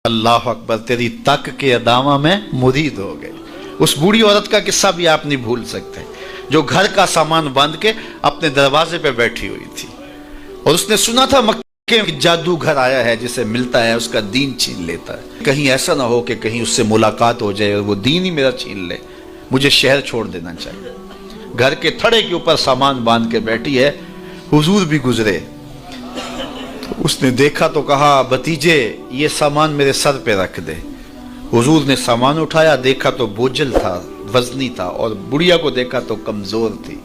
اللہ اکبر، تیری تک کے ادامہ میں مرید ہو گئے۔ اس بوڑھی عورت کا قصہ بھی آپ نہیں بھول سکتے، جو گھر کا سامان باندھ کے اپنے دروازے پہ بیٹھی ہوئی تھی، اور اس نے سنا تھا مکے میں جادوگر آیا ہے جسے ملتا ہے اس کا دین چھین لیتا ہے، کہیں ایسا نہ ہو کہ کہیں اس سے ملاقات ہو جائے اور وہ دین ہی میرا چھین لے، مجھے شہر چھوڑ دینا چاہیے۔ گھر کے تھڑے کے اوپر سامان باندھ کے بیٹھی ہے، حضور بھی گزرے، اس نے دیکھا تو کہا بھتیجے یہ سامان میرے سر پہ رکھ دے۔ حضور نے سامان اٹھایا، دیکھا تو بوجھل تھا، وزنی تھا، اور بڑھیا کو دیکھا تو کمزور تھی،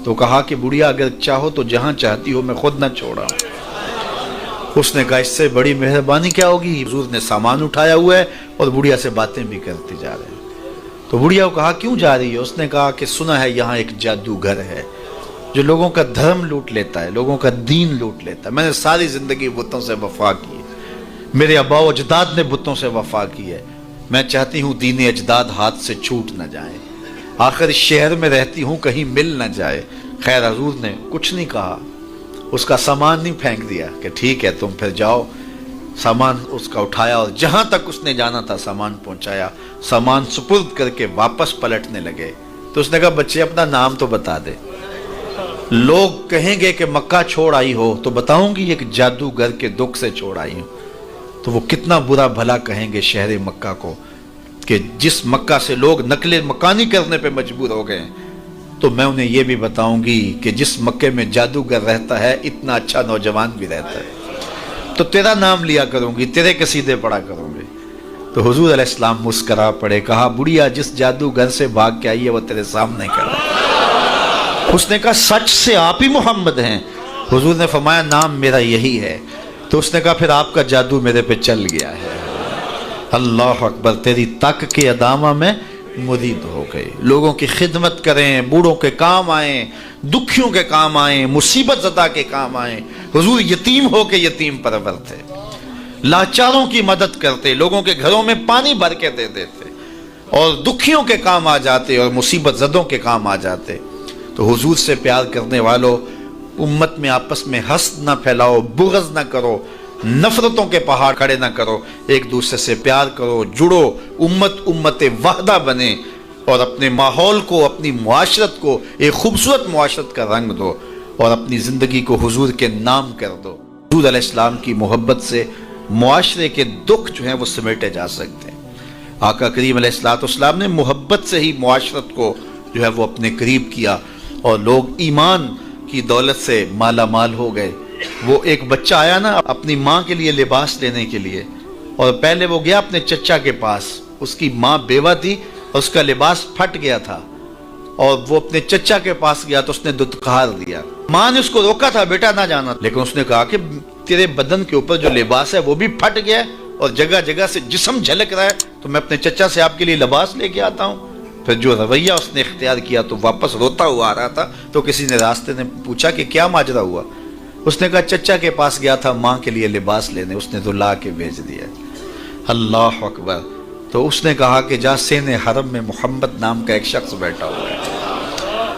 تو کہا کہ بڑھیا اگر چاہو تو جہاں چاہتی ہو میں خود نہ چھوڑا۔ اس نے کہا اس سے بڑی مہربانی کیا ہوگی؟ حضور نے سامان اٹھایا ہوا ہے اور بڑھیا سے باتیں بھی کرتے جا رہے ہیں۔ تو بڑھیا کو کہا کیوں جا رہی ہے؟ اس نے کہا کہ سنا ہے یہاں ایک جادوگر ہے جو لوگوں کا دھرم لوٹ لیتا ہے، لوگوں کا دین لوٹ لیتا ہے۔ میں نے ساری زندگی بتوں سے وفا کی ہے، میرے آباء و اجداد نے بتوں سے وفا کی ہے، میں چاہتی ہوں دین اجداد ہاتھ سے چھوٹ نہ جائیں، آخر اس شہر میں رہتی ہوں کہیں مل نہ جائے۔ خیر حضور نے کچھ نہیں کہا، اس کا سامان نہیں پھینک دیا کہ ٹھیک ہے تم پھر جاؤ۔ سامان اس کا اٹھایا اور جہاں تک اس نے جانا تھا سامان پہنچایا، سامان سپرد کر کے واپس پلٹنے لگے تو اس نے کہا بچے اپنا نام تو بتا دے، لوگ کہیں گے کہ مکہ چھوڑ آئی ہو تو بتاؤں گی ایک جادوگر کے دکھ سے چھوڑ آئی ہوں، تو وہ کتنا برا بھلا کہیں گے شہر مکہ کو کہ جس مکہ سے لوگ نقل مکانی کرنے پہ مجبور ہو گئے، تو میں انہیں یہ بھی بتاؤں گی کہ جس مکے میں جادوگر رہتا ہے اتنا اچھا نوجوان بھی رہتا ہے، تو تیرا نام لیا کروں گی، تیرے قصیدے پڑھا کروں گی۔ تو حضور علیہ السلام مسکرا پڑے، کہا بڑھیا جس جادوگر سے بھاگ کے آئی ہے وہ تیرے سامنے کھڑا ہے۔ اس نے کہا سچ سے آپ ہی محمد ہیں؟ حضور نے فرمایا نام میرا یہی ہے۔ تو اس نے کہا پھر آپ کا جادو میرے پہ چل گیا ہے۔ اللہ اکبر، تیری تک کے ادامہ میں مرید ہو گئے۔ لوگوں کی خدمت کریں، بوڑھوں کے کام آئیں، دکھیوں کے کام آئیں، مصیبت زدہ کے کام آئیں۔ حضور یتیم ہو کے یتیم پرور تھے، لاچاروں کی مدد کرتے، لوگوں کے گھروں میں پانی بھر کے دے دیتے، اور دکھیوں کے کام آ جاتے اور مصیبت زدوں کے کام آ جاتے۔ تو حضور سے پیار کرنے والوں، امت میں آپس میں حسد نہ پھیلاؤ، بغض نہ کرو، نفرتوں کے پہاڑ کھڑے نہ کرو، ایک دوسرے سے پیار کرو، جڑو، امت وحدہ بنے، اور اپنے ماحول کو، اپنی معاشرت کو ایک خوبصورت معاشرت کا رنگ دو، اور اپنی زندگی کو حضور کے نام کر دو۔ حضور علیہ السلام کی محبت سے معاشرے کے دکھ جو ہیں وہ سمیٹے جا سکتے ہیں۔ آقا کریم علیہ السلام نے محبت سے ہی معاشرت کو جو ہے وہ اپنے قریب کیا، اور لوگ ایمان کی دولت سے مالا مال ہو گئے۔ وہ ایک بچہ آیا نا اپنی ماں کے لیے لباس لینے کے لیے، اور پہلے وہ گیا اپنے چچا کے پاس، اس کی ماں بیوہ تھی اور اس کا لباس پھٹ گیا تھا، اور وہ اپنے چچا کے پاس گیا تو اس نے دتکار دیا۔ ماں نے اس کو روکا تھا بیٹا نہ جانا، لیکن اس نے کہا کہ تیرے بدن کے اوپر جو لباس ہے وہ بھی پھٹ گیا ہے اور جگہ جگہ سے جسم جھلک رہا ہے، تو میں اپنے چچا سے آپ کے لیے لباس لے کے آتا ہوں۔ پھر جو رویہ اس نے اختیار کیا تو واپس روتا ہوا آ رہا تھا، تو کسی نے راستے نے پوچھا کہ کیا ماجرا ہوا؟ اس نے کہا چچا کے پاس گیا تھا ماں کے لیے لباس لینے، اس نے تو لا کے بھیج دیا۔ اللہ اکبر۔ تو اس نے کہا کہ جا سین حرم میں محمد نام کا ایک شخص بیٹھا ہوا ہے،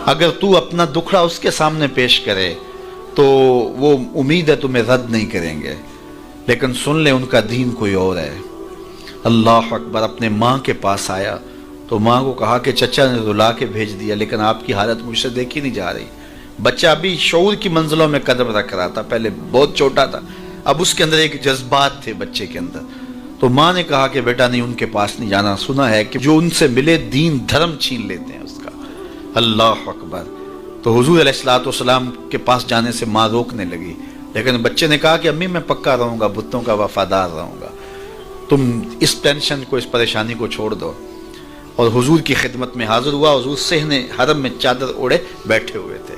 اگر تو اپنا دکھڑا اس کے سامنے پیش کرے تو وہ امید ہے تمہیں رد نہیں کریں گے، لیکن سن لے ان کا دین کوئی اور ہے۔ اللہ اکبر۔ اپنے ماں کے پاس آیا تو ماں کو کہا کہ چچا نے رلا کے بھیج دیا، لیکن آپ کی حالت مجھ سے دیکھی نہیں جا رہی۔ بچہ ابھی شعور کی منزلوں میں قدم رکھ رہا تھا، پہلے بہت چھوٹا تھا، اب اس کے اندر ایک جذبات تھے بچے کے اندر۔ تو ماں نے کہا کہ بیٹا نہیں ان کے پاس نہیں جانا، سنا ہے کہ جو ان سے ملے دین دھرم چھین لیتے ہیں اس کا۔ اللہ اکبر۔ تو حضور علیہ السلام کے پاس جانے سے ماں روکنے لگی، لیکن بچے نے کہا کہ امی میں پکا رہوں گا، بتوں کا وفادار رہوں گا، تم اس ٹینشن کو، اس پریشانی کو چھوڑ دو۔ اور حضور کی خدمت میں حاضر ہوا۔ حضور صحن حرم میں چادر اوڑے بیٹھے ہوئے تھے،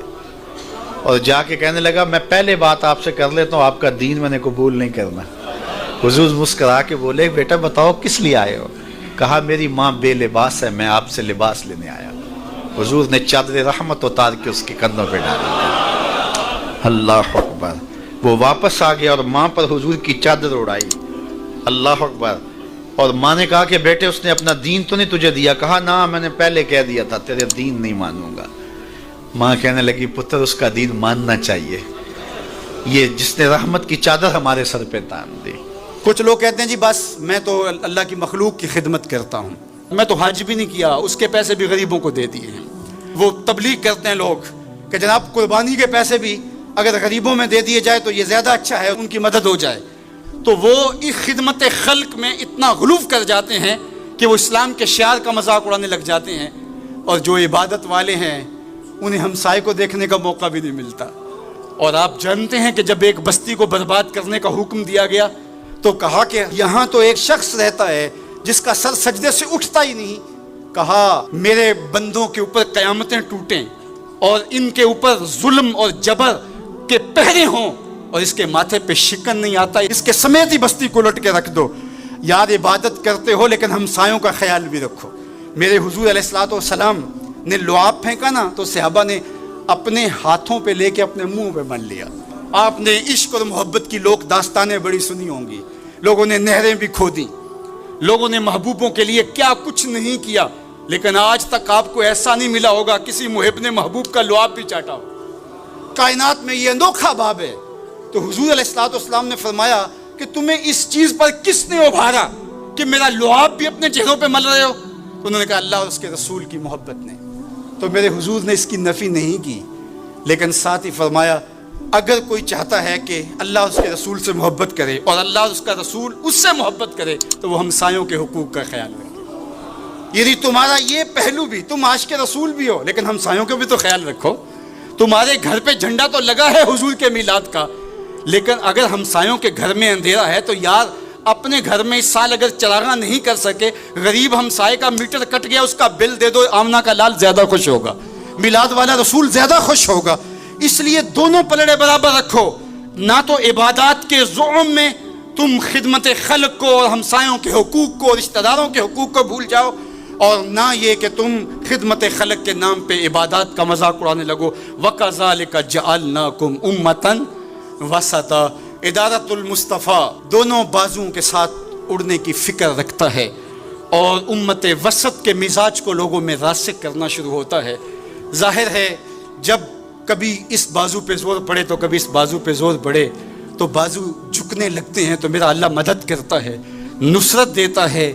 اور جا کے کہنے لگا میں پہلے بات آپ سے کر لیتا ہوں، آپ کا دین میں نے قبول نہیں کرنا۔ حضور مسکرا کے بولے بیٹا بتاؤ کس لیے آئے ہو؟ کہا میری ماں بے لباس ہے، میں آپ سے لباس لینے آیا۔ حضور نے چادر رحمت اتار کے اس کے کندھوں پہ ڈالی۔ اللہ اکبر۔ وہ واپس آ گیا اور ماں پر حضور کی چادر اڑائی۔ اللہ اکبر۔ اور ماں نے کہا کہ بیٹے اس نے اپنا دین تو نہیں تجھے دیا؟ کہا نہ میں نے پہلے کہہ دیا تھا تیرے دین نہیں مانوں گا۔ ماں کہنے لگی پتر اس کا دین ماننا چاہیے، یہ جس نے رحمت کی چادر ہمارے سر پہ تان دی۔ کچھ لوگ کہتے ہیں جی بس میں تو اللہ کی مخلوق کی خدمت کرتا ہوں، میں تو حج بھی نہیں کیا، اس کے پیسے بھی غریبوں کو دے دیے ہیں۔ وہ تبلیغ کرتے ہیں لوگ کہ جناب قربانی کے پیسے بھی اگر غریبوں میں دے دیے جائے تو یہ زیادہ اچھا ہے، ان کی مدد ہو جائے۔ تو وہ اس خدمت خلق میں اتنا غلوف کر جاتے ہیں کہ وہ اسلام کے شعار کا مذاق اڑانے لگ جاتے ہیں، اور جو عبادت والے ہیں انہیں ہمسائے کو دیکھنے کا موقع بھی نہیں ملتا۔ اور آپ جانتے ہیں کہ جب ایک بستی کو برباد کرنے کا حکم دیا گیا تو کہا کہ یہاں تو ایک شخص رہتا ہے جس کا سر سجدے سے اٹھتا ہی نہیں، کہا میرے بندوں کے اوپر قیامتیں ٹوٹیں اور ان کے اوپر ظلم اور جبر کے پہرے ہوں اور اس کے ماتھے پہ شکن نہیں آتا، اس کے سمیت ہی بستی کو لٹ کے رکھ دو۔ یار عبادت کرتے ہو لیکن ہمسایوں کا خیال بھی رکھو۔ میرے حضور علیہ الصلوۃ والسلام نے لعاب پھینکا نا تو صحابہ نے اپنے ہاتھوں پہ لے کے اپنے منہ پہ مل لیا۔ آپ نے عشق اور محبت کی لوک داستانیں بڑی سنی ہوں گی، لوگوں نے نہریں بھی کھودی، لوگوں نے محبوبوں کے لیے کیا کچھ نہیں کیا، لیکن آج تک آپ کو ایسا نہیں ملا ہوگا کسی محب نے محبوب کا لعاب بھی چاٹا ہو۔ کائنات میں یہ انوکھا باب ہے۔ تو حضور علیہ الصلوۃ والسلام نے فرمایا کہ تمہیں اس چیز پر کس نے ابھارا کہ میرا لعاب بھی اپنے چہروں پہ مل رہے ہو؟ تو انہوں نے کہا اللہ اور اس کے رسول کی محبت نے۔ تو میرے حضور نے اس کی نفی نہیں کی، لیکن ساتھ ہی فرمایا اگر کوئی چاہتا ہے کہ اللہ اور اس کے رسول سے محبت کرے اور اللہ اور اس کا رسول اس سے محبت کرے تو وہ ہمسایوں کے حقوق کا خیال رکھے۔ یعنی تمہارا یہ پہلو بھی، تم عاشق رسول بھی ہو لیکن ہمسایوں کا بھی تو خیال رکھو۔ تمہارے گھر پہ جھنڈا تو لگا ہے حضور کے میلاد کا، لیکن اگر ہمسایوں کے گھر میں اندھیرا ہے تو یار اپنے گھر میں اس سال اگر چراغاں نہیں کر سکے، غریب ہمسائے کا میٹر کٹ گیا اس کا بل دے دو، آمنہ کا لال زیادہ خوش ہوگا، میلاد والا رسول زیادہ خوش ہوگا۔ اس لیے دونوں پلڑے برابر رکھو، نہ تو عبادات کے زعم میں تم خدمت خلق کو اور ہمسایوں کے حقوق کو اور رشتہ داروں کے حقوق کو بھول جاؤ، اور نہ یہ کہ تم خدمت خلق کے نام پہ عبادات کا مذاق اڑانے لگو۔ وَكَذَلِكَ جَعَلْنَاكُمْ أُمَّةً وَسَطًا۔ ادارت المصطفیٰ دونوں بازوؤں کے ساتھ اڑنے کی فکر رکھتا ہے، اور امت وسط کے مزاج کو لوگوں میں راسخ کرنا شروع ہوتا ہے۔ ظاہر ہے جب کبھی اس بازو پہ زور پڑے تو کبھی اس بازو پہ زور پڑے تو بازو جھکنے لگتے ہیں، تو میرا اللہ مدد کرتا ہے، نصرت دیتا ہے۔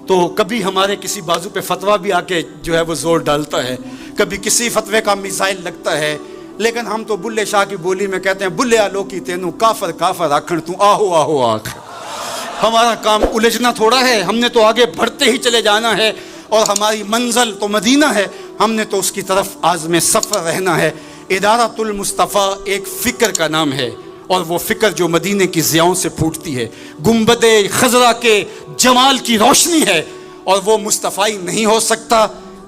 تو کبھی ہمارے کسی بازو پہ فتویٰ بھی آ کے جو ہے وہ زور ڈالتا ہے، کبھی کسی فتوے کا میزائل لگتا ہے، لیکن ہم تو بلے شاہ کی بولی میں کہتے ہیں بلے آلو کی تینوں کافر کافر آکھن تو آہو آہو آکھ۔ ہمارا کام الجھنا تھوڑا ہے، ہم نے تو آگے بڑھتے ہی چلے جانا ہے، اور ہماری منزل تو مدینہ ہے، ہم نے تو اس کی طرف عازم سفر رہنا ہے۔ ادارت المصطفیٰ ایک فکر کا نام ہے، اور وہ فکر جو مدینے کی ضیاؤں سے پھوٹتی ہے، گنبد خضرا کے جمال کی روشنی ہے، اور وہ مصطفی نہیں ہو سکتا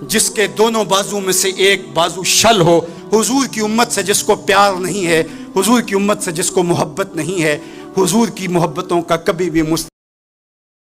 جس کے دونوں بازو میں سے ایک بازو شل ہو۔ حضور کی امت سے جس کو پیار نہیں ہے، حضور کی امت سے جس کو محبت نہیں ہے، حضور کی محبتوں کا کبھی بھی